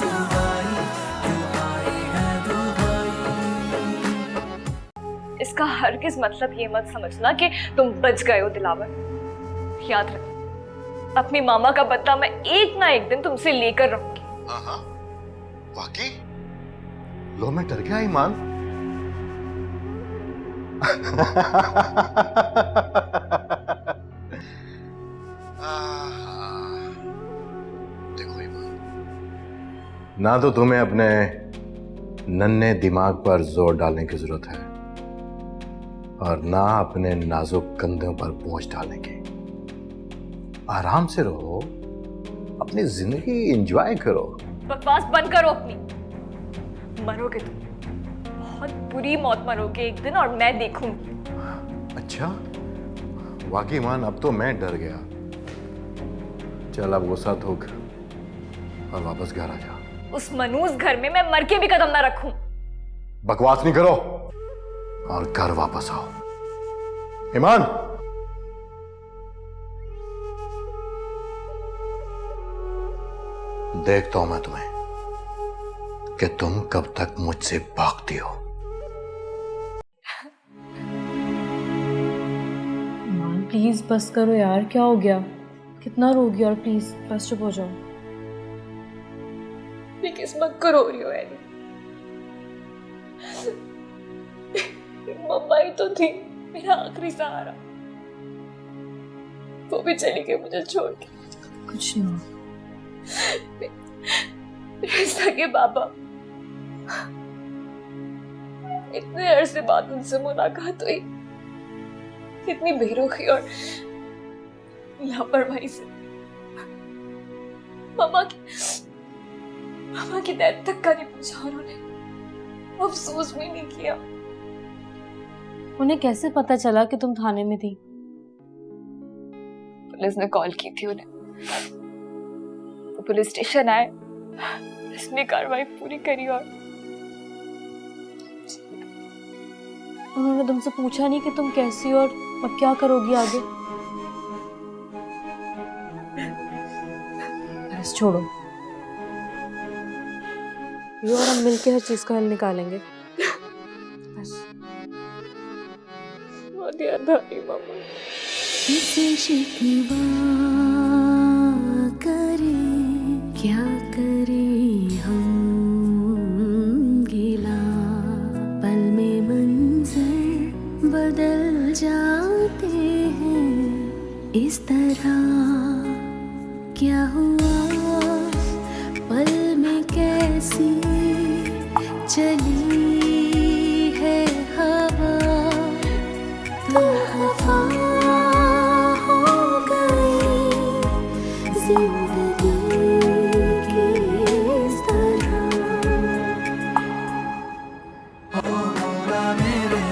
रुसवाई क्यों आए हैं दुहाई। इसका हरगिज मतलब ये मत समझना कि तुम बच गए हो दिलावर। याद रखो, अपनी मामा का बदला मैं एक ना एक दिन तुमसे लेकर रहूंगी। हाँ, वाकई? लो मैं डर गया ईमान। देखो ईमान, ना तो तुम्हें अपने नन्हे दिमाग पर जोर डालने की जरूरत है और ना अपने नाजुक कंधों पर बोझ डालने की। आराम से रहो, अपनी जिंदगी एंजॉय करो। बकवास बंद करो अपनी। मरोगे तुम, बहुत बुरी मौत मरोगे एक दिन, और मैं देखूंगी। अच्छा, वाकई मान, अब तो मैं डर गया। चल अब गुस्सा थूक और वापस घर आ जा। उस मनूस घर में मैं मर के भी कदम ना रखूं। बकवास नहीं करो और घर वापस आओ। ईमान, देखता हूं मैं तुम्हें कि तुम कब तक मुझसे भागती हो। ईमान प्लीज बस करो यार, क्या हो गया? कितना रोगी, और प्लीज बस चुप हो जाओ। मेरी किस्मत को रो रही हो एली। मम्मा ही तो थी मेरा आखिरी सहारा, वो भी चली गई मुझे छोड़ के। कुछ नहीं हुआ। मेरे सगे बाबा, इतने अरसे बाद उनसे मुलाकात हुई, कितनी बेरुखी और लापरवाही से मामा की डेथ तक का नहीं पूछा, उन्होंने अफसोस भी नहीं किया। उन्हें कैसे पता चला कि तुम थाने में थी? पुलिस ने कॉल की थी उन्हें, वो पुलिस स्टेशन आए, इसने कार्रवाई पूरी करी और उन्होंने तुमसे पूछा नहीं कि तुम कैसी हो और अब क्या करोगी आगे? बस छोड़ो, ये और हम मिलके हर चीज का हल निकालेंगे। बस बहुत याद आई मामा। किसे शिकवा करें, क्या करें हम गिला, पल में मंजर बदल जाते हैं इस तरह। क्या हुआ पल में कैसी चली है हवा, तो खफा हो गई जिंदगी की इस तरह। ओ मौला मेरे